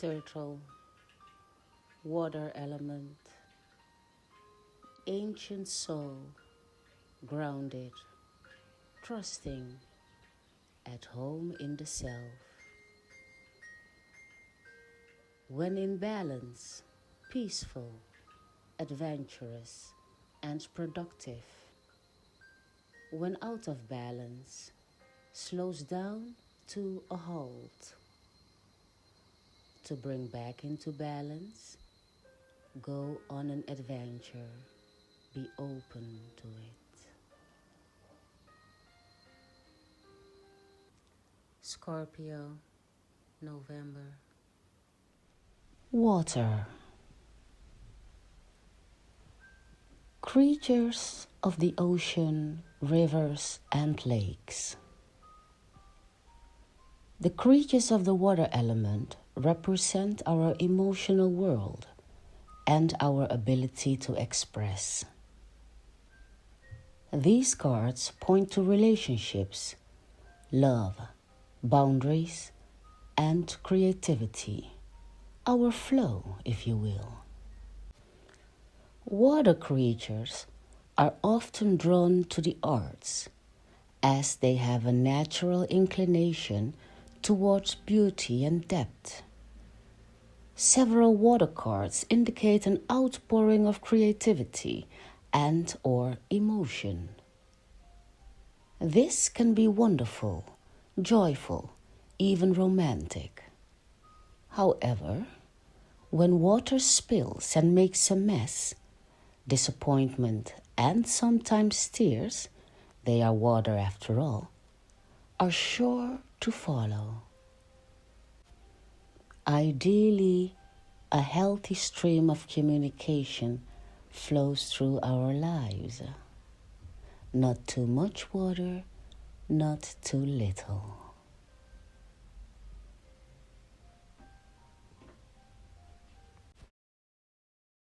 Turtle, water element, ancient soul, grounded, trusting, at home in the self. When in balance, peaceful, adventurous, and productive. When out of balance, slows down to a halt. To bring back into balance, go on an adventure. Be open to it. Scorpio, November. Water. Creatures of the ocean, rivers, and lakes. The creatures of the water element represent our emotional world and our ability to express. These cards point to relationships, love, boundaries, and creativity, our flow, if you will. Water creatures are often drawn to the arts as they have a natural inclination towards beauty and depth. Several water cards indicate an outpouring of creativity and/or emotion. This can be wonderful, joyful, even romantic. However, when water spills and makes a mess, disappointment and sometimes tears, they are water after all, are sure to follow. Ideally, a healthy stream of communication flows through our lives. Not too much water, not too little.